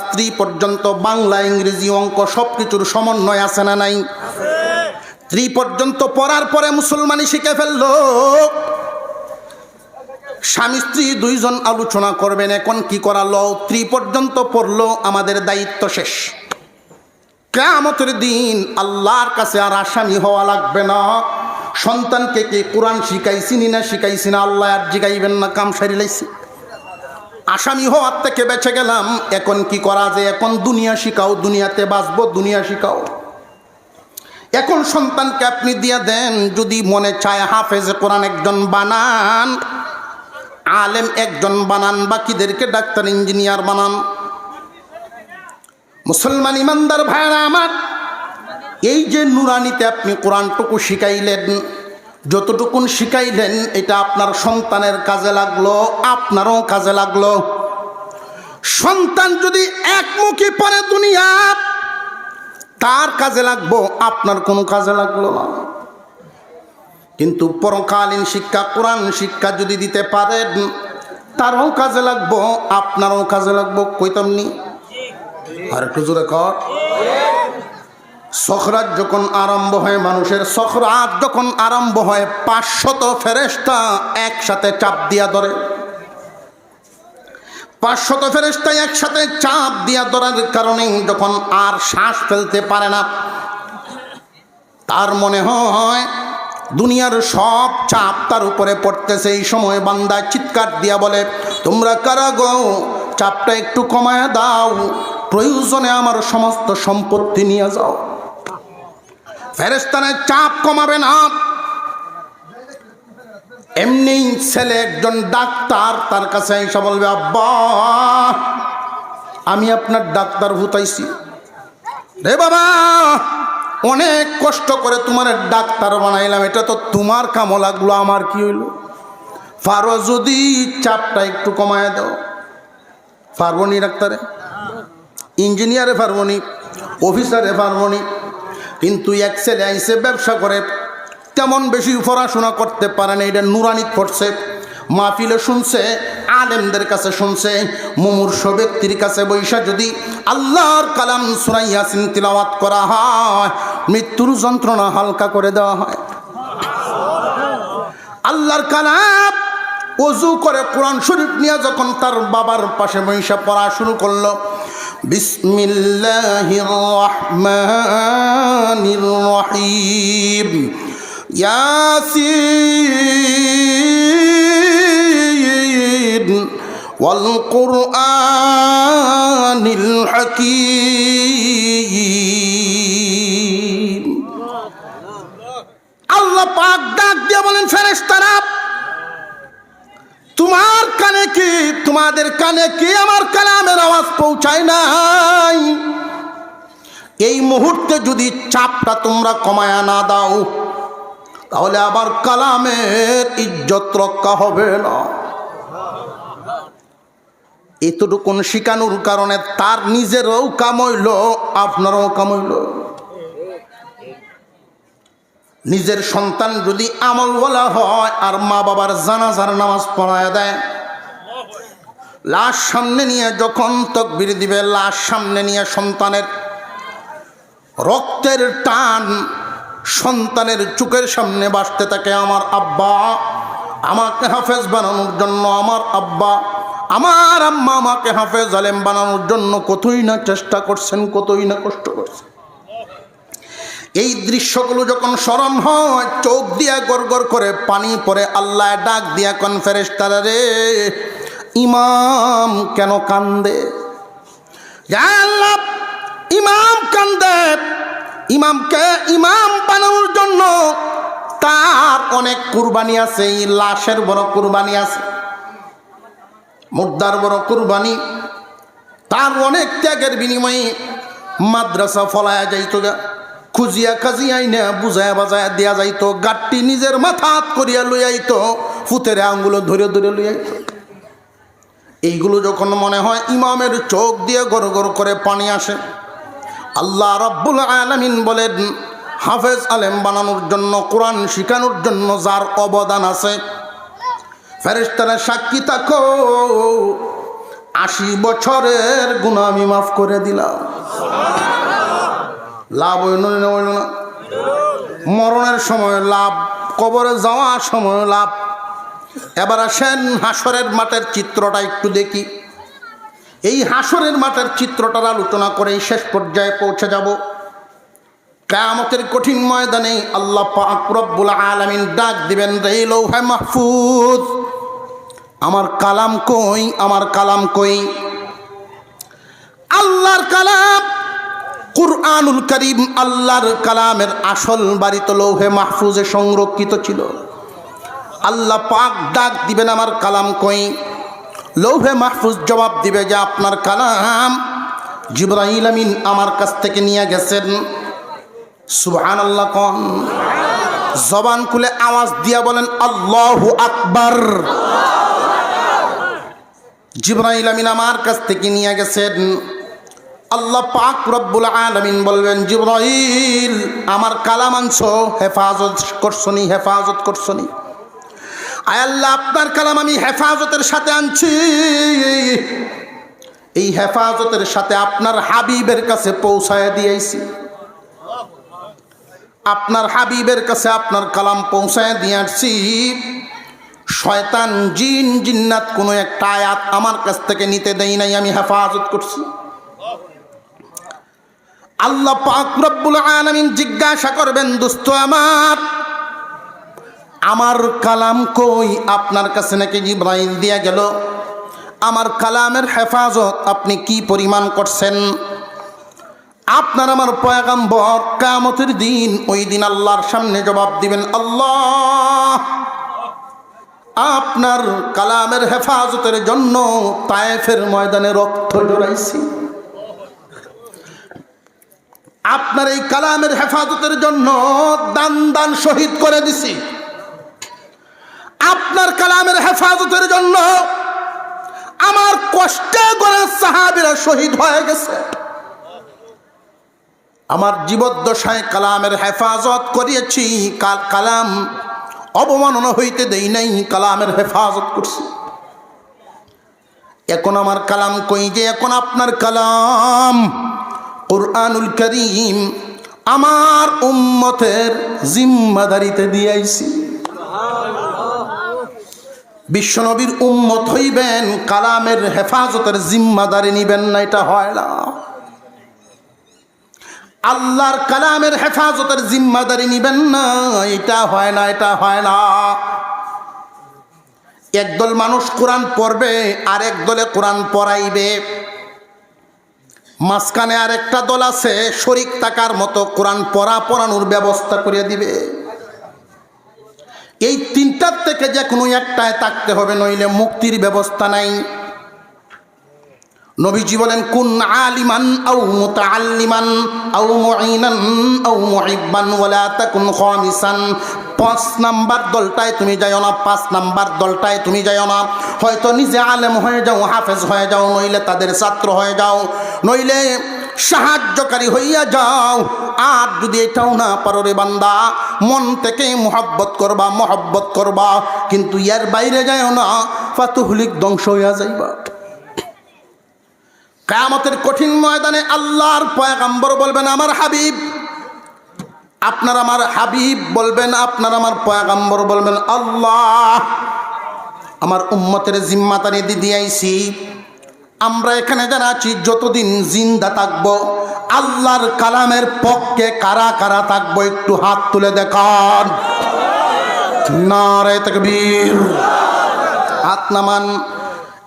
স্ত্রী পর্যন্ত বাংলা ইংরেজি অঙ্ক সবকিছুর সমন্বয় আছে না নাই? স্ত্রী পর্যন্ত পড়ার পরে মুসলমানি শিখে ফেললো। স্বামী স্ত্রী দুইজন আলোচনা করবেন এখন কি করালো, স্ত্রী পর্যন্ত পড়লো, আমাদের দায়িত্ব শেষ। কিয়ামতের দিন আল্লাহর কাছে আর আসামি হওয়া লাগবে না। সন্তানকে কি কোরআন শিখাইছি না শিখাইছি না আল্লাহ আর জিগাইবেন না, কাম সারি লাইছি। আসামি হওয়ার থেকে বেঁচে গেলাম। এখন কি করা যায়? এখন দুনিয়া শিখাও, দুনিয়াতে বাঁচবো, দুনিয়া শিখাও। এখন সন্তানকে আপনি দিয়ে দেন, যদি মনে চায় হাফেজে কোরআন একজন বানান, আলেম একজন বানান, বাকিদেরকে ডাক্তার ইঞ্জিনিয়ার বানান। মুসলমান ইমানদার ভাইরা আমার, এই যে নুরানিতে আপনি কোরআনটুকু শিখাইলেন, যতটুকুন শিখাইলেন এটা আপনার সন্তানের কাজে লাগলো, আপনারও কাজে লাগলো। সন্তান যদি একমুখী পড়ে দুনিয়া, তার কাজে লাগবো, আপনার কোনো কাজে লাগলো না। কিন্তু পরকালীন শিক্ষা, কোরআন শিক্ষা যদি দিতে পারেন, তারও কাজে লাগবো, আপনারও কাজে লাগবো। কইতামনি আর একটু জোরে কর। সখরাত যখন আরম্ভ হয়, মানুষের সখরাত যখন আরম্ভ হয়, 500 ফেরেশতা একসাথে চাপ দিয়া ধরে। 500 ফেরেশতা একসাথে চাপ দিয়া ধরার কারণে যখন আর শ্বাস ফেলতে পারে না, তার মনে হয় দুনিয়ার সব চাপ তার উপরে পড়তেছে। এই সময় বান্দা চিৎকার দিয়া বলে, তোমরা কারা গো, চাপটা একটু কমায় দাও, প্রয়োজনে আমার সমস্ত সম্পত্তি নিয়ে যাও। ফেরেশতারা চাপ কমাবে না। এমনি ছেলে একজন ডাক্তার, তার কাছে এসে বলবে, আব্বা আমি আপনার ডাক্তার ভুতাইছি রে বাবা, অনেক কষ্ট করে তোমার ডাক্তার বানাইলাম, এটা তো তোমার কামও লাগলো, আমার কি হইল? পারো যদি চাপটা একটু কমায় দাও। পারবো নি ডাক্তারে, ইঞ্জিনিয়ারে পারবো নি, অফিসারে পারবো নি। কিন্তু এক ছেলে আইসে ব্যবসা করে, তেমন বেশি পড়াশোনা করতে পারে না, এটা নুরানি পড়ছে, মাহফিলে শুনছে, আলেমদের কাছে শুনছে, মুমূর্ষ ব্যক্তির কাছে বৈশা যদি আল্লাহর কালাম সূরা ইয়াসিন তিলাওয়াত করা হয়, মৃত্যুর যন্ত্রণা হালকা করে দেওয়া হয়। আল্লাহর কালাম ওযু করে কোরআন শরীফ নিয়ে যখন তার বাবার পাশে বৈশা পড়া শুরু করলো, বিসমিল্লাহির রহমানির রহিম, ইয়াসিন ওয়াল কুরআনিল হাকীম। আল্লাহ পাক ডাক দিয়ে বলেন, ফেরেশতারা তোমার কানে কি, তোমাদের কানে কি আমার কালামের আওয়াজ পৌঁছায় নাই? এই মুহূর্তে যদি চাপটা তোমরা কমায়া না দাও, তাহলে আবার কালামের ইজ্জত রক্ষা হবে না। এতটুকুন শিখানোর কারণে তার নিজেরও কামইল, আপনারও কামইল। নিজের সন্তান যদি আমলওয়ালা হয় আর মা বাবার জানাজার নামাজ পড়ায় দেয়, লাশ সামনে নিয়ে যখন তাকবীর দিবে, লাশ সামনে নিয়ে সন্তানের রক্তের টান সন্তানের চোখের সামনে বাসতে থাকে। আমার আব্বা আমাকে হাফেজ বানানোর জন্য, আমার আব্বা আমার আম্মা আমাকে হাফেজ আলেম বানানোর জন্য কতই না চেষ্টা করছেন, কতই না কষ্ট করছেন। এই দৃশ্যগুলো যখন স্মরণ হয়, চোখ দিয়া গড় গড় করে পানি পড়ে। আল্লাহ ডাক দিয়া কোন ফেরেশতারা রে, ইমাম কেন কান্দে? আল্লাহ ইমাম কান্দে, ইমামকে ইমাম বানানোর জন্য তার অনেক কুরবানি আছে। এই লাশের বড় কুরবানি আছে, মুর্দার বড় কুরবানি। তার অনেক ত্যাগের বিনিময়ে মাদ্রাসা ফলায়া যাইতো, খুঁজিয়া খাজিয়াই না বুঝায়া বাজায়া দেয়া যাইতো, গাঠটি নিজের মাথাত করিয়া লইয়াইতো, ফুতের আঙ্গুলো ধরে ধরে লইয়াইতো। এইগুলো যখন মনে হয়, ইমামের চোখ দিয়ে গড় গড় করে পানি আসে। আল্লাহ রাব্বুল আলামিন বলেন, হাফেজ আলেম বানানোর জন্য, কোরআন শিখানোর জন্য যার অবদান আছে, ফেরেশতারা সাক্ষী থাকো, 80 বছরের গুনাহ আমি মাফ করে দিলাম। লাভ হইল না হইল না? মরণের সময় লাভ, কবরে যাওয়ার সময় লাভ। এবার আসেন হাসরের মাঠের চিত্রটা একটু দেখি। এই হাসরের মাঠের চিত্রটার আলোচনা করে শেষ পর্যায়ে পৌঁছে যাব। কিয়ামতের কঠিন ময়দানে আল্লাহ পাক রব্বুল আলামিন ডাক দিবেন, রে লৌহে মাহফুজ, আমার কালাম কই, আমার কালাম কই? আল্লাহর কালাম কুরআনুল কারীম, আল্লাহর কালামের আসল বাড়ি তো লৌহে মাহফুজে সংরক্ষিত ছিল। আল্লাহ পাক ডাক দিবেন, আমার কালাম কই? লৌহে মাহফুজ জবাব দিবে যে আপনার কালাম জিবরাইল আমিন আমার কাছ থেকে নিয়ে গেছেন। সুবহানাল্লাহ কোন? জবান খুলে আওয়াজ দিয়া বলেন আল্লাহু আকবার। জিবরাইল আমিন আমার কাছ থেকে নিয়ে গেছেন। আল্লাহ পাক রব্বুল আলামিন বলবেন, জিবরাইল আমার কালাম আনছো, হেফাজত করছনি, হেফাজত করছনি। আয় আল্লাহ, আপনার কালাম আমি হেফাজতের সাথে আনছি। এই হেফাজতের সাথে আপনার হাবিবের কাছে পৌঁছায় দিয়েছি। আপনার হাবিবের কাছে আপনার কালাম পৌঁছায় দিয়ে আসছি। শয়তান, জিন, জিন্নাত কোনো একটা আয়াত আমার কাছ থেকে নিতে দেই নাই, আমি হেফাজত করছি। আল্লাহ পাক রব্বুল আলামিন জিজ্ঞাসা করবেন, দোস্ত আমার কালাম কই? আপনার কাছে নাকি জিবরাইল দিয়া গেল। আমার কালামের হেফাজত আপনি কি পরিমাণ করছেন? আপনার আমার পয়গম্বর কিয়ামতের দিন, ওই দিন আল্লাহর সামনে জবাব দিবেন, আল্লাহ আপনার কালামের হেফাজতের জন্য তায়েফের ময়দানে রক্ত জড়াইছি। আপনার এই কালামের হেফাজতের জন্য দান দান শহীদ করে দিছি। আপনার কালামের হেফাজতের জন্য আমার কষ্টে করে সাহাবীরা শহীদ হয়ে গেছে। আমার জীবদ্দশায় কালামের হেফাজত করিয়েছি, কালাম অবমাননা হইতে দেই নাই, কালামের হেফাজত করছি। এখন আমার কালাম কই? যে এখন আপনার কালাম কুরআনুল কারীম আমার উম্মতের জিম্মাদারিতে দিয়েছি। বিশ্বনবীর উম্মত হইবেন, কালামের হেফাজতের জিম্মাদারি নিবেন না, এটা হয় না। আল্লাহর কালামের হেফাজতের জিম্মাদারি নিবেন না, এটা হয় না, এটা হয় না। একদল মানুষ কোরআন পড়বে, আর এক দলে কোরআন পড়াইবে। মাঝখানে আর একটা দল আছে শরীক থাকার মতো কোরআন পড়ানোর ব্যবস্থা করে দিবে। এই তিনটার থেকে যে কোনো একটায় থাকতে হবে, নইলে মুক্তির ব্যবস্থা নাই। নবীজি বলেন, কুন আলিমান আও মুতাআল্লিমান আও মুঈনান আও মুহিব্বান ওয়ালা তাকুন খামিসান। 5 নাম্বার দলটায় তুমি যাও না, 5 নাম্বার দলটায় তুমি যাও না। হয়তো নিজে আলেম হয়ে যাও, হাফেজ হয়ে যাও, নইলে তাদের ছাত্র হয়ে যাও, নইলে সাহায্যকারী হইয়া যাও। আর যদি এটাও না পারো রে বান্দা, মন থেকে মোহাব্বত করবা, কিন্তু এর বাইরে যাও না, ফাতুহলিক ধ্বংস হইয়া যাইবা। কিয়ামতের কঠিন ময়দানে আল্লাহর পয়গম্বর বলবেন, আমার হাবিব। আপনার আমার হাবিব বলবেন, আপনার আমার পয়গম্বর বলবেন, আল্লাহ আমার উম্মতের জিম্মাদারি দিয়ে আইছি। আমরা এখানে যারা আছি, যতদিন জিন্দা থাকবো, আল্লাহর কালামের পক্ষে কারা কারা থাকবো একটু হাত তুলে দেখান। নারে তাকবীর, হাত নামান।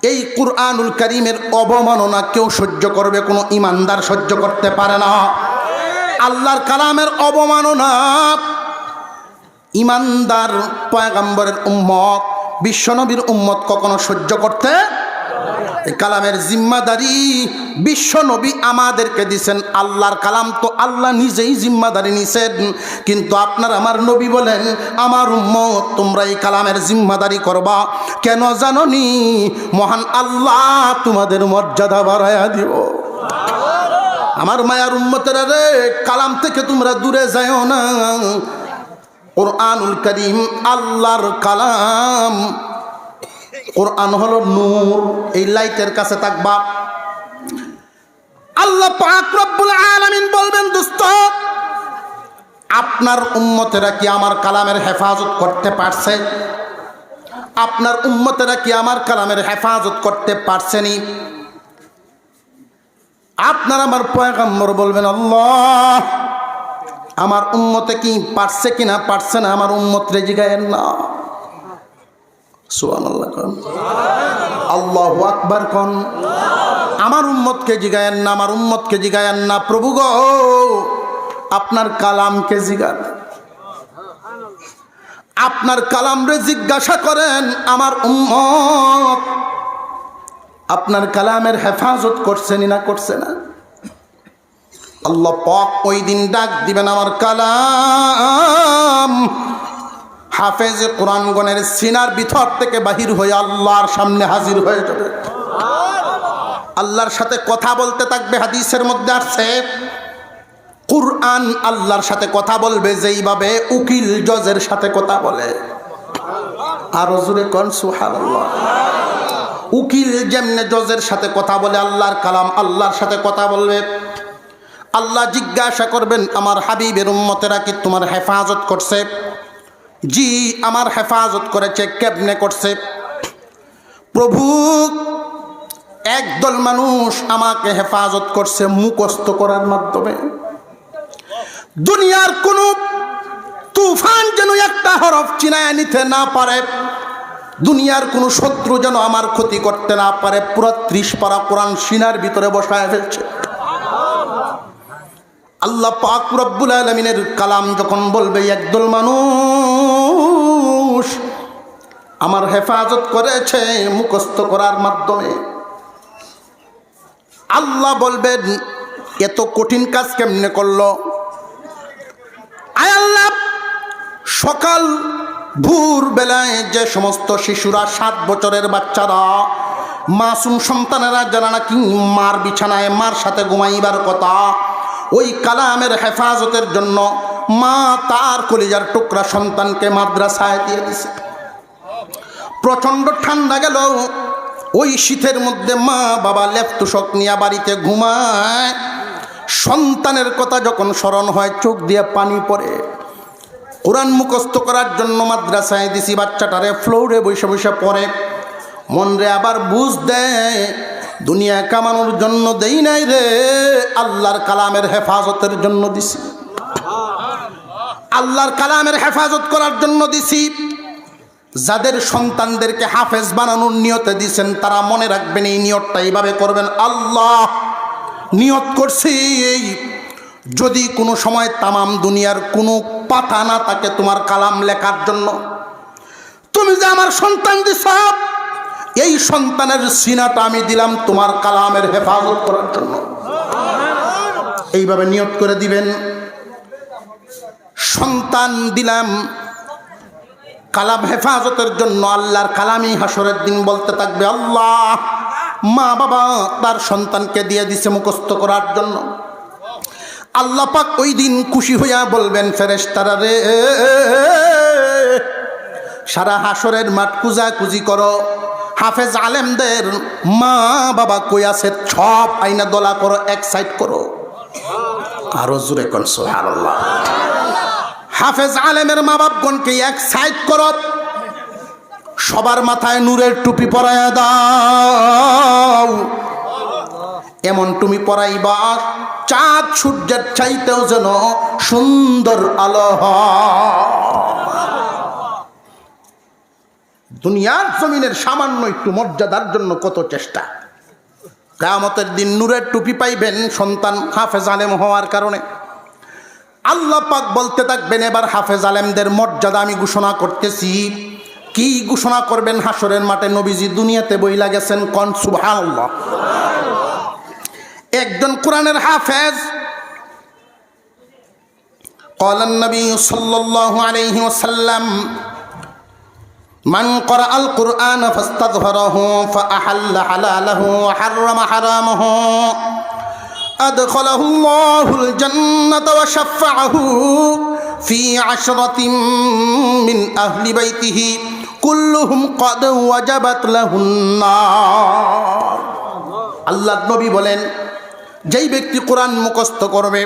এই কুরআনুল কারীমের অবমাননা কেউ সহ্য করবে? কোনো ইমানদার সহ্য করতে পারে না। আল্লাহর কালামের অবমাননা ইমানদার পয়গম্বরের উম্মত, বিশ্বনবীর উম্মত কখনো সহ্য করতে? এই কালামের জিম্মাদারি বিশ্বনবী আমাদেরকে দিয়েছেন। আল্লাহর কালাম তো আল্লাহ নিজেই জিম্মাদারি নিছেন, কিন্তু আপনার আমার নবী বলেন, আমার উম্মত তোমরা এই কালামের জিম্মাদারি করবা। কেন জানোনি? মহান আল্লাহ তোমাদের মর্যাদা বাড়ায়া দিব। আমার মায়ার উম্মতেরা রে, কালাম থেকে তোমরা দূরে যাও না। কুরআনুল কারীম আল্লাহর কালাম, কোরআন হলো নূর, এই লাইটের কাছে থাকবা। আল্লাহ পাক রব্বুল আলামিন বলবেন, দোস্ত আপনার উম্মতেরা কি আমার কালামের হেফাজত করতে পারছে? আপনার উম্মতেরা কি আমার কালামের হেফাজত করতে পারছেনি? আপনার আমার পয়গম্বর বলবেন, আল্লাহ আমার উম্মতে কি পারছে কিনা পারছে না আমার উম্মত রে জিগায়েন না। সুবহানাল্লাহ কোন, আল্লাহু আকবার কোন। আমার উম্মতকে জিগায়েন না, আমার উম্মতকে জিগায়েন না। প্রভু গো আপনার কালামকে জিগান, আপনার কালামরে জিজ্ঞাসা করেন আমার উম্মত আপনার কালামের হেফাজত করছেন না করছে না। আল্লাহ পাক ওই দিন ডাক দিবেন, আমার কালাম হাফেজ কোরআনগণের সিনার ভিতর থেকে বাহির হয়ে আল্লাহর সামনে হাজির হয়ে যাবে, আল্লাহর সাথে কথা বলতে থাকবে। হাদিসের মধ্যে আসছে কুরআন আল্লাহর সাথে কথা বলবে যেইভাবে উকিল জজের সাথে কথা বলে। আর জোরে কোন সুবহানাল্লাহ। উকিল যেমনে জজের সাথে কথা বলে, আল্লাহর কালাম আল্লাহর সাথে কথা বলবে। আল্লাহ জিজ্ঞাসা করবেন, আমার হাবিবের উম্মতেরা কি তোমার হেফাজত করছে? জি আমার হেফাজত করেছে। কেমনে করছে? প্রভু একদল মানুষ আমাকে হেফাজত করছে মুখস্থ করার মাধ্যমে। দুনিয়ার কোন তুফান যেন একটা হরফ চিনায় নিতে না পারে, দুনিয়ার কোন শত্রু যেন আমার ক্ষতি করতে না পারে। পুরো 30 পারা কোরআন সিনার ভিতরে বসায় ফেলছে। আল্লাহ পাক রব্বুল আলামিনের কালাম যখন বলবে একদল মানুষ আমার হেফাজত করেছে মুখস্থ করার মাধ্যমে, আল্লাহ বলবেন এত কঠিন কাজ কেমনে করলো? আয় আল্লাহ, সকাল ভোর বেলায় যে সমস্ত শিশুরা 7 বছরের বাচ্চারা মাসুম সন্তানেরা যারা নাকি মার বিছানায় মার সাথে ঘুমাইবার কথা, ওই কালামের হেফাজতের জন্য মা তার কলিজার টুকরা সন্তানকে মাদ্রাসায় দিয়ে দিছে। প্রচণ্ড ঠান্ডা গেল, ওই শীতের মধ্যে মা বাবা লেপ তুষক নিয়ে বাড়িতে ঘুমায়। সন্তানের কথা যখন স্মরণ হয় চোখ দিয়ে পানি পড়ে। কোরআন মুখস্থ করার জন্য মাদ্রাসায় দিছি, বাচ্চাটারে ফ্লোরে বসে বসে পড়ে। মন রে আবার বুঝ দেয় দুনিয়া কামানোর জন্য দেই নাই রে, আল্লাহর কালামের হেফাজতের জন্য দিছি, আল্লাহর কালামের হেফাজত করার জন্য দিছি। যাদের সন্তানদেরকে হাফেজ বানানোর নিয়তে দিছেন তারা মনে রাখবেন এই নিয়তটা এইভাবে করবেন, আল্লাহ নিয়ত করছি যদি কোনো সময় তামাম দুনিয়ার কোনো পাতা না থাকে তোমার কালাম লেখার জন্য, তুমি যে আমার সন্তান দিছ এই সন্তানের সিনাটা আমি দিলাম তোমার কালামের হেফাজত করার জন্য। এইভাবে নিয়ত করে দিবেন, সন্তান দিলাম কালাম হেফাজতের জন্য। আল্লাহর কালামই হাসরের দিন বলতে থাকবে, আল্লাহ মা বাবা তার সন্তানকে দিয়ে দিছে মুখস্থ করার জন্য। আল্লাহ পাক ওই দিন খুশি হইয়া বলবেন, ফেরেশতারা রে সারা হাসরের মাঠ কুজাকুজি করো, হাফেজ আলেমদের মা বাবা কই আছে সব আইনা দলা করো, এক সাইড করো। আরো জোরে কোন সুবহানাল্লাহ। হাফেজ আলেমের মা বাপগণকে এক সাইড করো, সবার মাথায় নূরের টুপি পরাইয়া দাও। এমন তুমি পরাইবা চাঁদ সূর্যের চাইতেও যেন সুন্দর আলো হয়। দুনিয়ার জমিনের সামান্য একটু মর্যাদার জন্য কত চেষ্টা। কিয়ামতের দিন নূরের টুপি পাইবেন সন্তান হাফেজ আলেম হওয়ার কারণে। আল্লাহ পাক বলতে থাকবেন, এবার হাফেজ আলেমদের মর্যাদা আমি ঘোষণা করতেছি। কি ঘোষণা করবেন? হাসরের মাঠে নবীজি দুনিয়াতে বইলা গেছেন, কোন সুবহানাল্লাহ। একজন কোরআনের হাফেজ, قال النبي صلى الله عليه وسلم من قرأ القرآن فاستظهره فأحل حلاله وحرم حرامه أدخله الله الجنة وشفعه في 10 من أهل بيته কুল্লুহুম ক্বাদ ওয়াজাবাত লাহুন নার। আল্লাহর নবী বলেন, যেই ব্যক্তি কোরআন মুখস্থ করবে,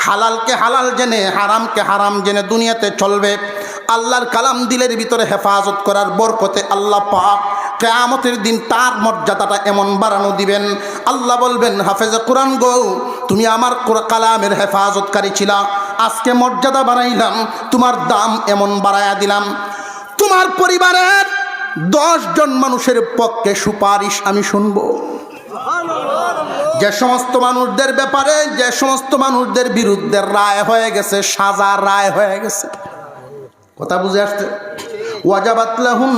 হালালকে হালাল জেনে হারামকে হারাম জেনে দুনিয়াতে চলবে, আল্লাহর কালাম দিলের ভিতরে হেফাজত করার বরকতে আল্লাহ পাক কিয়ামতের দিন তার মর্যাদাটা এমন বাড়ানো দিবেন, আল্লাহ বলবেন, হাফেজে কোরআন গো, তুমি আমার কালামের হেফাজতকারী ছিলা, আজকে মর্যাদা বাড়াইলাম, তোমার দাম এমন বাড়াইয়া দিলাম, তোমার পরিবারের 10 জন মানুষের পক্ষে সুপারিশ আমি শুনবো। যে সমস্ত মানুষদের ব্যাপারে, যে সমস্ত মানুষদের বিরুদ্ধে রায় হয়ে গেছে, সাজা রায় হয়ে গেছে, কথা বুঝে আসছে? ওয়াজাবাত লাহুন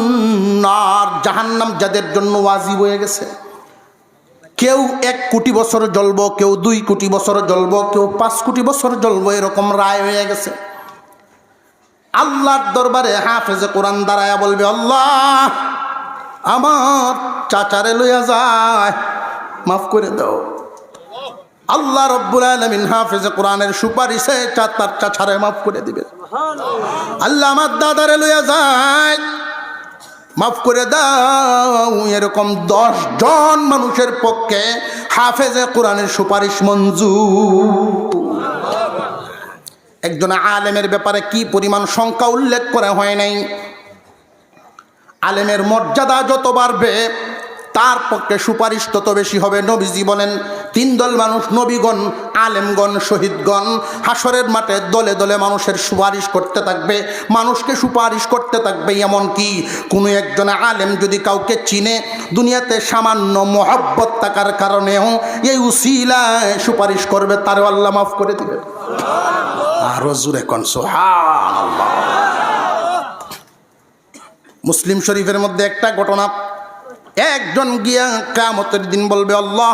নার, জাহান্নাম যাদের জন্য ওয়াজিব হয়ে গেছে। কেউ 1 কোটি বছর জ্বলবো, কেউ 2 কোটি বছর জ্বলবো, কেউ 5 কোটি বছর জ্বলবো, এরকম রায় হয়ে গেছে। আল্লাহর দরবারে হাফেজে কোরআন দাঁড়ায়া বলবে, আল্লাহ আমার চাচারে লইয়া যায়, মাফ করে দাও। আল্লাহ রব্বুল আলামিন হাফেজে কোরআনের সুপারিশে তার চাচারে মাফ করে দিবে। আল্লাহ আমার দাদারে লইয়া যায়, মাফ করে দাও। এরকম 10 জন মানুষের পক্ষে হাফেজে কোরআনের সুপারিশ মঞ্জুর। একজন আলেমের ব্যাপারে কি পরিমাণ সংখ্যা উল্লেখ করা হয় নাই। আলেমের মর্যাদা যত বাড়বে তার পক্ষে সুপারিশ তত বেশি হবে। নবীজি বলেন, 3 দল মানুষ, নবীগণ, আলেমগণ, শহীদগণ হাসরের মাঠে দলে দলে মানুষের সুপারিশ করতে থাকবে, মানুষকে সুপারিশ করতে থাকবে। এমনকি কোনো একজন আলেম যদি কাউকে চিনে, দুনিয়াতে সামান্য মহব্বত থাকার কারণেও এই উসিলায় সুপারিশ করবে, তারও আল্লাহ মাফ করে দিবে। আরো জোরে কোন সুবহানাল্লাহ। মুসলিম শরীফের মধ্যে একটা ঘটনা, একজন গিয়া কিয়ামতের দিন বলবে, আল্লাহ,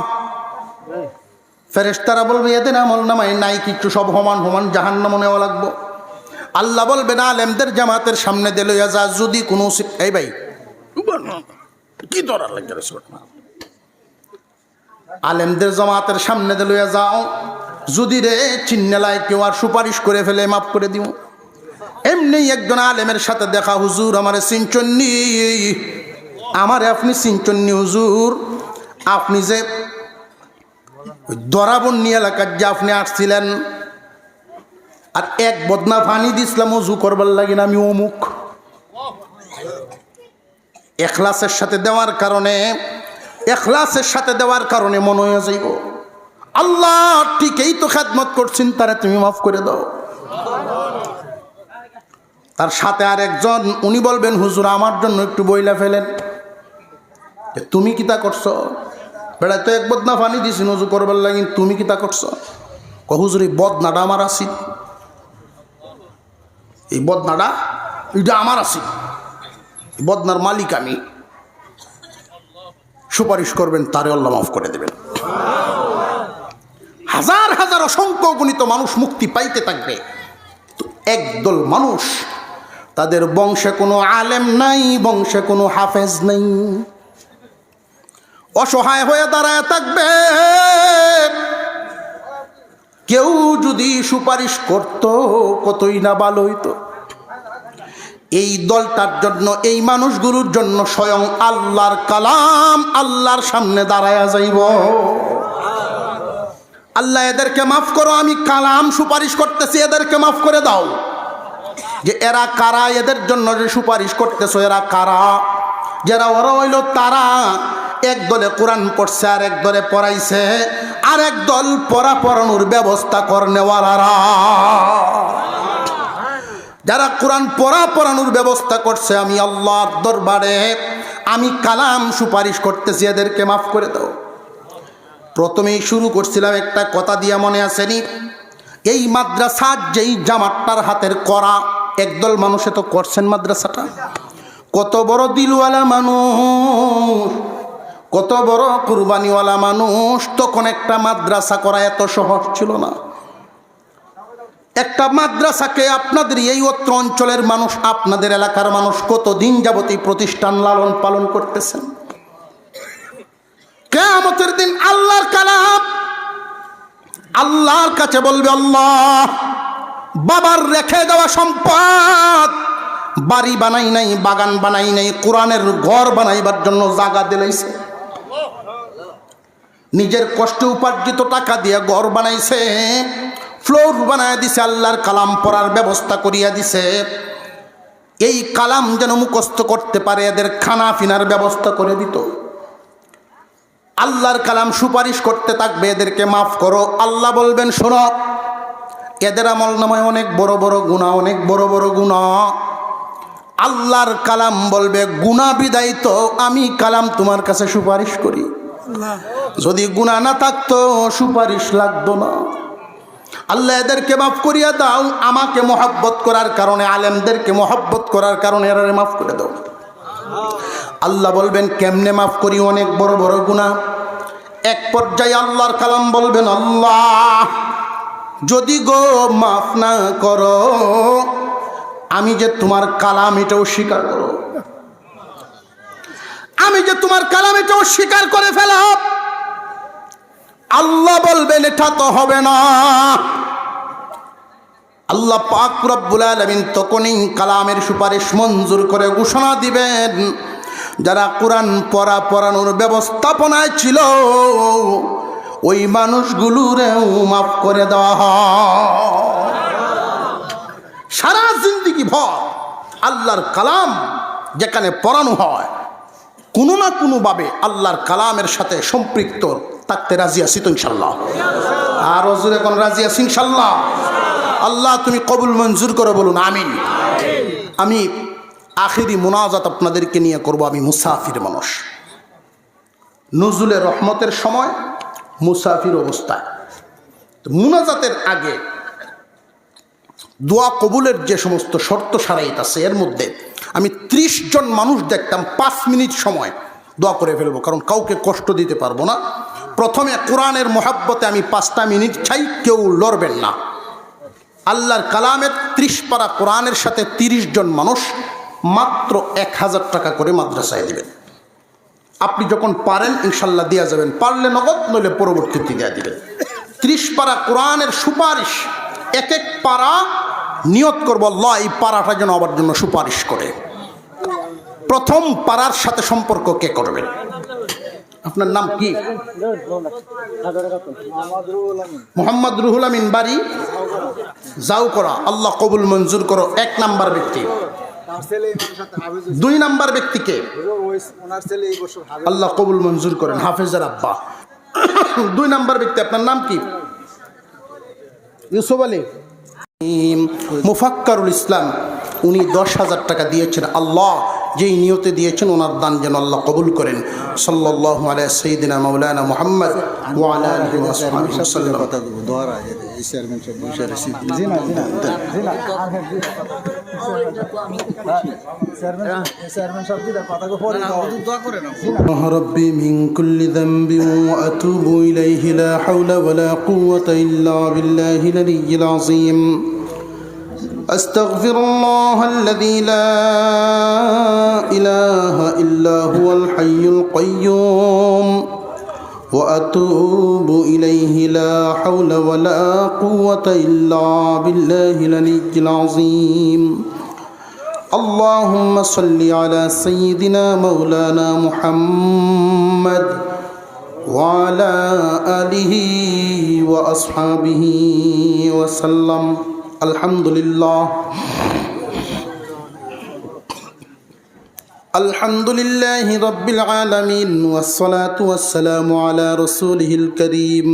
ফেরেশতারা বলবে, এদের আমল নামায় নাই কিছু, সব সমান সমান জাহান্নামে নেওয়া লাগবো। আল্লাহ বলবে, না, আলেমদের জামাতের সামনে দিল যা, যদি কোনো এই ভাই কি দরার লাগে, আলেমদের জামাতের সামনে দিল যাও, যদি রে চিন্নালায় কেউ আর সুপারিশ করে ফেলে, মাফ করে দিব। এমনি একজন আলেমের সাথে দেখা, হুজুর আমারে চিনচন্নি, আমারে আপনি চিনচন্নি হুজুর, আপনি যে দরাবন্নি এলাকার যে আপনি আসছিলেন, আর 1 বদনা পানি দিছিলাম উজু করবার লাগে না, আমি অমুক। এখলাসের সাথে দেওয়ার কারণে, এখলাসের সাথে দেওয়ার কারণে মনে হয়ে যাইব, আল্লাহ ঠিকই তো খেদমত করছেন, তারা তুমি মাফ করে দাও। তার সাথে আর একজন, উনি বলবেন, হুজুর আমার জন্য একটু বইলা ফেলেন। তুমি কিতা করছো? বেড়ায় তো 1 বদনা পানি দিছি উজু করবার লাগি, তুমি কিতা করছো? হুজুর এই বদনাটা আমার আছি, এই বদনাটা এটা আমার আছি, বদনার মালিক আমি। সুপারিশ করবেন, তারে আল্লাহ মাফ করে দেবেন। হাজার হাজার অসংখ্য গণিত মানুষ মুক্তি পাইতে থাকবে। তো একদল মানুষ, তাদের বংশে কোনো আলেম নাই, বংশে কোনো হাফেজ নাই, অসহায় হয়ে দাঁড়ায় থাকবে। কেউ যদি সুপারিশ করত, কতই না ভালো হইতো। এই দলটার জন্য, এই মানুষগুলোর জন্য স্বয়ং আল্লাহর কালাম আল্লাহর সামনে দাঁড়ায়া যাইব। আল্লাহ এদেরকে মাফ করো, আমি কালাম সুপারিশ করতেছি, এদেরকে মাফ করে দাও। যে এরা কারা, এদের জন্য যে সুপারিশ করতেছো, এরা কারা? যারা ওরা হইল তারা এক দলে কোরআন পড়ছে, আর এক দলে পড়াইছে, আর এক দল পড়ানোর ব্যবস্থা করনেওয়ালারা। যারা কোরআন পড়ানোর ব্যবস্থা করছে, আমি আল্লাহর দরবারে আমি কালাম সুপারিশ করতেছি, এদেরকে মাফ করে দাও। প্রথমেই শুরু করছিলাম একটা কথা দিয়া, মনে আসেনি? এই মাদ্রাসার যেই জামাতটার হাতের করা, একদল মানুষে তো করছেন মাদ্রাসাটা। কত বড় দিলওয়ালা মানুষ, কত বড় কুরবানিওয়ালা মানুষ। তখন একটা মাদ্রাসা করা এত সহজ ছিল না। একটা মাদ্রাসাকে আপনাদের এই অত্র অঞ্চলের মানুষ, আপনাদের এলাকার মানুষ কতদিন যাবত এই প্রতিষ্ঠান লালন পালন করতেছেন। কিয়ামতের দিন আল্লাহর কালাম আল্লাহর কাছে বলবে, আল্লাহ বাবার রেখে দেওয়া সম্পদ বাড়ি বানাই নাই, বাগান বানাই নাই, কোরআনের ঘর বানাইবার জন্য জায়গা দিলাইছে। নিজের কষ্টে উপার্জিত টাকা দিয়ে ঘর বানাইছে, ফ্লোর বানায় দিছে, আল্লাহর কালাম পড়ার ব্যবস্থা করিয়া দিছে। এই কালাম যেন মুখস্থ করতে পারে এদের খানা পিনার ব্যবস্থা করে দিত। আল্লাহর কালাম সুপারিশ করতে থাকবে, এদেরকে মাফ করো। আল্লাহ বলবেন শোনো, এদের আমল নামায় অনেক বড় বড় গুনাহ, অনেক বড় বড় গুনাহ। আল্লাহর কালাম বলবে গুনাহ বিদায় তো আমি কালাম তোমার কাছে সুপারিশ করি। যদি গুনাহ না থাকতো সুপারিশ লাগতো না। আল্লাহ এদেরকে মাফ করিয়া দাও, আমাকে মহব্বত করার কারণে, আলেমদেরকে মহব্বত করার কারণে এরা মাফ করে দাও। আল্লাহ বলবেন কেমনে মাফ করি? অনেক বড় বড় গুনাহ। এক পর্যায়ে আল্লাহর কালাম বলবেন আল্লাহ যদি গো মাফ না করো, আমি যে তোমার কালাম এটাও স্বীকার করো, আমি যে তোমার কালাম এটাও স্বীকার করে ফেলাম। আল্লাহ বলবেন এটা তো হবে না। আল্লাহ পাক রব্বুল আলামিন তখনই কালামের সুপারিশ মঞ্জুর করে ঘোষণা দিবেন, যারা কোরআন পড়ানোর ব্যবস্থাপনায় ছিল ওই মানুষগুলোরেও মাফ করে দেওয়া হয়। সারা জিন্দেগি ভর আল্লাহর কালাম যেখানে পড়ানো হয়, কোনো না কোনোভাবে আল্লাহর কালামের সাথে সম্পৃক্ত থাকতে রাজি আছি তো ইনশাল্লাহ। আর হুজুর এখন রাজি আছি ইনশাল্লাহ। আল্লাহ তুমি কবুল মঞ্জুর করে বলুন আমিন। আমি আখিরি মুনাজাত আপনাদেরকে নিয়ে করব। আমি মুসাফির মানুষ, নজরুলের রহমতের সময় মুসাফির অবস্থায়। মুনাজাতের আগে দোয়া কবুলের যে সমস্ত শর্ত সারাইত আছে, এর মধ্যে আমি 30 জন মানুষ দেখতাম 5 মিনিট সময় দোয়া করে ফেলবো, কারণ কাউকে কষ্ট দিতে পারবো না। প্রথমে কোরআনের মহাব্বতে আমি 5টা মিনিট চাই, কেউ লড়বেন না। আল্লাহর কালামের 30 পারা কোরআনের সাথে 30 জন মানুষ মাত্র 1000 টাকা করে মাদ্রাসায় দিবেন। আপনি যখন পারেন ইনশাল্লাহ দিয়া যাবেন, পারলে নগদ, নইলে পরবর্তীতে দিয়া দিবেন। 30 পারা কোরআনের সুপারিশ, এক এক পারা নিয়ত করবো আল্লাহ এই পারাটা যেন আমার জন্য সুপারিশ করে। প্রথম পারার সাথে সম্পর্ক কে করবেন? আপনার নাম কি? মোহাম্মদ রুহুল আমিন, বাড়ি যাও করা। আল্লাহ কবুল মঞ্জুর করো। 1 নাম্বার ব্যক্তি। 2 নাম্বার ব্যক্তিকে আল্লাহ কবুল মঞ্জুর করেন, হাফেজের আব্বা। 2 নাম্বার ব্যক্তি আপনার নাম কি? ইউসুফ আলী মুফাক্কারুল ইসলাম, উনি 10,000 টাকা দিয়েছেন। আল্লাহ যেই নিয়তে দিয়েছেন ওনার দান যেন আল্লাহ কবুল করেন। সাল্লাল্লাহু আলা সাইয়্যিদিনা মাওলানা মুহাম্মদ ওয়া আলা আলিহি ওয়া সাহবিহি ওয়াসাল্লাম। রব্বি মিন কুল্লি যামবিন ওয়া আতুবু ইলাইহি লা হাওলা ওয়া লা কুওয়াতা ইল্লা বিল্লাহিল আলিয়্যিল আযীম। أستغفر الله الذي لا إله إلا هو الحي القيوم وأتوب إليه لا حول ولا قوة إلا بالله العلي العظيم. اللهم صل على سيدنا مولانا محمد وعلى آله وأصحابه وسلم. আলহামদুলিল্লাহ আলহামদুলিল্লাহি রাব্বিল আলামিন ওয়াসসালাতু ওয়াসসালামু আলা রাসূলিহিল কারীম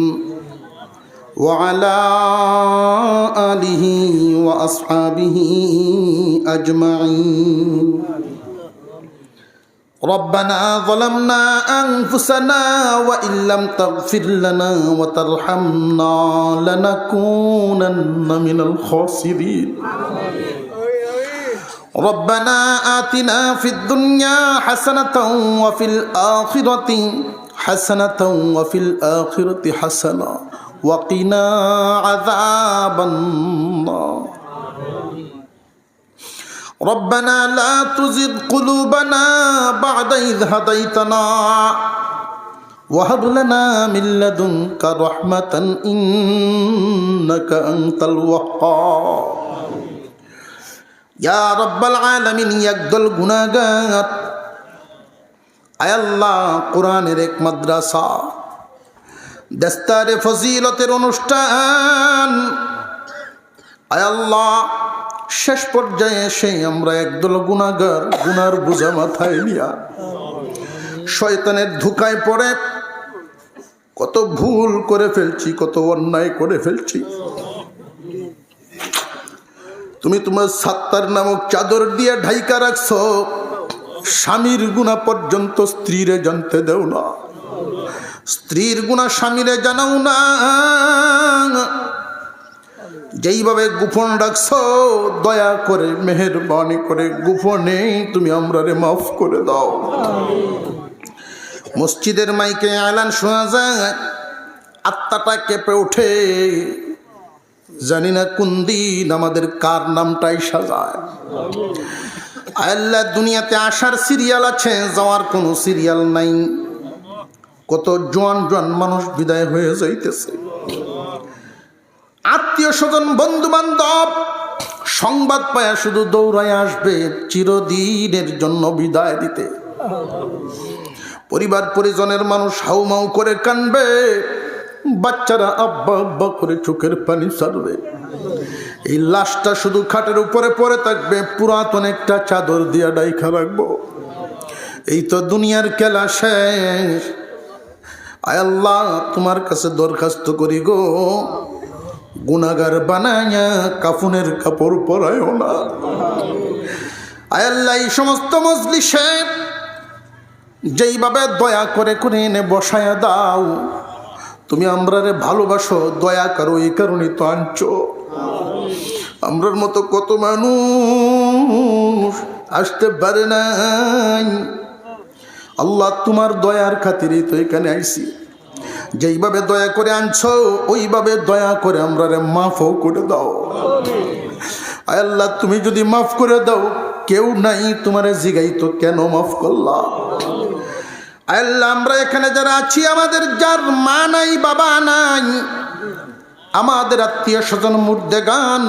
ওয়া আলা আলিহি ওয়া আসহাবিহি আজমাইন। ربنا ظلمنا أنفسنا وإن لم تغفر لنا وترحمنا لنكونن من الخاسرين. ربنا آتنا في الدنيا حسنة وفي الآخرة حسنة وفي الآخرة حسنة وقنا عذاب النار. ربنا لا تزغ قلوبنا بعد إذ هديتنا وهب لنا من لدنك رحمة إنك أنت الوهاب. ইয়া রাব্বাল আলামিন একদল গুনাহগার আয় আল্লাহ কোরআনের এক মাদ্রাসা দস্তারে ফজিলতের অনুষ্ঠান আয় আল্লাহ শেষ পর্যায়ে এসে আমরা একদল গুনাহগার গুনার বোঝা মাথায় নিয়া শয়তানের ধোঁকায় পড়ে কত ভুল করে ফেলছি, কত অন্যায় করে ফেলছি। তুমি তোমার সাত্তার নামক চাদর দিয়ে ঢাইকা রাখছো, স্বামীর গুনাহ পর্যন্ত স্ত্রীরে জানতে দেও না, স্ত্রীর গুনাহ স্বামীরে জানাও না। যেইভাবে গোপন রাখছো দয়া করে মেহেরবানি করে গোপনে তুমি আমরারে মাফ করে দাও। মসজিদের মাইকে এলান শোনা যায়, আত্মাটা কেঁপে ওঠে, জানি না কোন দিন আমাদের কার নামটাই সাজায়। আল্লাহ দুনিয়াতে আসার সিরিয়াল আছে, যাওয়ার কোনো সিরিয়াল নাই। কত জোয়ান জোয়ান মানুষ বিদায় হয়ে যাইতেছে, আত্মীয় স্বজন বন্ধু বান্ধব সংবাদ পায়া শুধু দৌড়ায় আসবে চিরদিনের জন্য বিদায় দিতে। পরিবার পরিজনের মানুষ হাউমাউ করে কানবে, বাচ্চারা আব্বা আব্বা করে চোখের পানি ছাড়বে। এই লাশটা শুধু খাটের উপরে পড়ে থাকবে, পুরাতন একটা চাদর দিয়া ডাইখা রাখবো। এই তো দুনিয়ার খেলা শেষ। আয় আল্লাহ তোমার কাছে দরখাস্ত করি গো, গুনাহগার বানায়া কাফনের কাপড় পরায়ও না। আয় আল্লাহ এই সমস্ত মজলিসে যেইভাবে দয়া করে করে এনে বসায়া দাও, তুমি আমরারে ভালোবাসো, দয়া করো, এই কারণে তো আনছো। আমরার মতো কত মানুষ আসতে পারে নাই। আল্লাহ তোমার দয়ার খাতিরেই তো এখানে আইছি। যেইভাবে দয়া করে আনছো ওইভাবে দয়া করে আমরারে মাফও করে দাও। আয় আল্লাহ তুমি যদি মাফ করে দাও, কেউ নাই তোমারে জিগাই তো কেন মাফ করলা। আল্লাহ আমরা এখানে যারা আছি, আমাদের যার মা নাই বাবা নাই, আমাদের আত্মীয় স্বজন মুর্দেগান,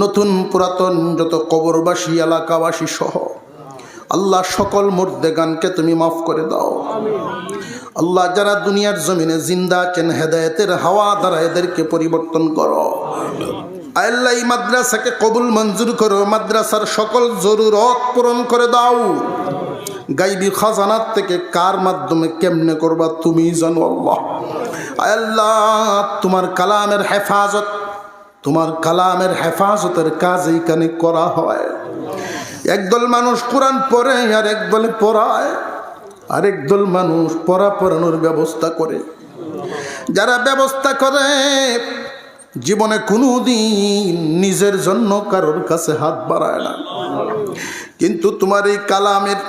নতুন পুরাতন যত কবরবাসী এলাকাবাসী সহ আল্লাহ সকল মুর্দেগানকে তুমি মাফ করে দাও। আল্লাহ যারা দুনিয়ার জমিনে জিন্দা আছেন, হেদায়েতের হাওয়া দ্বারা এদেরকে পরিবর্তন করো। আল্লাহ এই মাদ্রাসাকে কবুল মঞ্জুর করো, মাদ্রাসার সকল জরুরত পূরণ করে দাও। গাইবি খাজানাত থেকে কার মাধ্যমে কেমনে করবা তুমি জানো আল্লাহ। আল্লাহ তোমার কালামের হেফাজত, তোমার কালামের হেফাজতের কাজ এইখানে করা হয়। একদল মানুষ কোরআন পড়ে আর একদলে পড়ায়, আরেক দল মানুষ পড়ানোর ব্যবস্থা করে। যারা ব্যবস্থা করে জীবনে কোনোদিন নিজের জন্য কারোর কাছে হাত বাড়ায় না, কিন্তু তোমার এই কালামের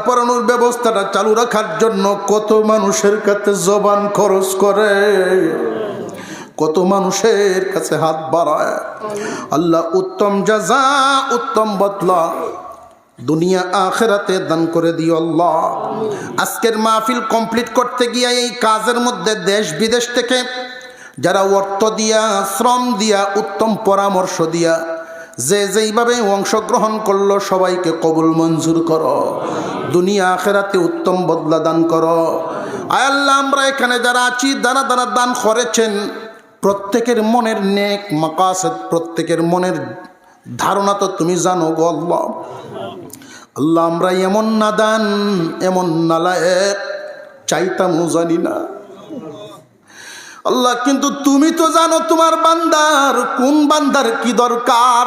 পড়ানোর ব্যবস্থাটা চালু রাখার জন্য কত মানুষের কাছে জবান খরচ করে, কত মানুষের কাছে হাত বাড়ায়। আল্লাহ উত্তম জাযা, উত্তম বদলা দুনিয়া আখিরাতে দান করে দিও আল্লাহ। আজকের মাহফিল কমপ্লিট করতে গিয়ে এই কাজের মধ্যে দেশ বিদেশ থেকে যারা অর্থ দিয়া, শ্রম দিয়া, উত্তম পরামর্শ দিয়া যে যেইভাবে অংশগ্রহণ করলো সবাইকে কবুল মঞ্জুর করো, দুনিয়া আখিরাতে উত্তম বদলা দান করো। আয় আল্লাহ আমরা এখানে যারা আছি, দানা দানা দান করেছেন, প্রত্যেকের মনের নেক মাকাসদ, প্রত্যেকের মনের ধারণা তো তুমি জানো গো আল্লাহ। আল্লাহ আমরা এমন নাদান, এমন নালায়েক, চাইতামও জানি না আল্লাহ, কিন্তু তুমি তো জানো তোমার বান্দার কোন বান্দার কি দরকার।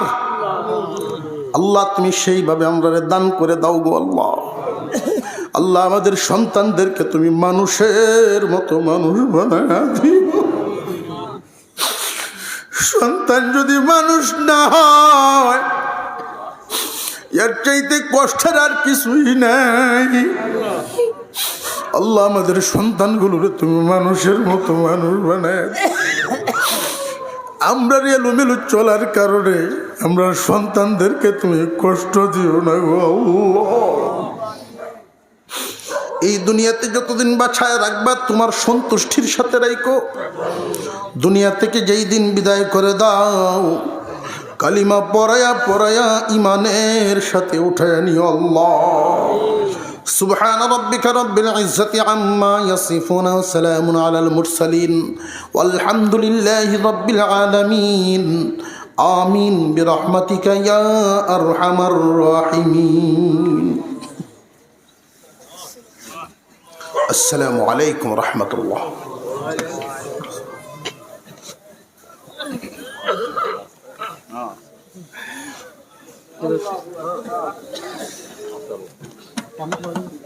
আল্লাহ তুমি সেইভাবে আমরা দান করে দাও গো আল্লাহ। আল্লাহ আমাদের সন্তানদেরকে তুমি মানুষের মতো মানুষ বানায় দিও। সন্তান যদি মানুষ না হয় এর চাইতে কষ্টের আর কিছুই নাই। আল্লাহ আমাদের সন্তানগুলোরে তুমি মানুষের মতো মানুষ বানায়। আমরা এলোমেলো চলার কারণে আমরা সন্তানদেরকে তুমি কষ্ট দিও না গো আল্লাহ। এই দুনিয়াতে যতদিন বাছায় রাখবা তোমার সন্তুষ্টির সাথে রাখো। দুনিয়া থেকে যেই দিন বিদায় করে দাও কালিমা পড়ায়া পড়ায়া ইমানের সাথে উঠায় নিও আল্লাহ। সুবহান রাব্বিকা রাব্বিল ইজ্জাতি আম্মা ইয়াসিফুন ওয়া সালামুন আলাল মুরসালিন ওয়ালহামদুলিল্লাহি রাব্বিল আলামিন। আমিন বিরহমাতিকা ইয়া আরহামার রাহিমিন। আসসালামু আলাইকুম ওয়া রাহমাতুল্লাহ। Thank you.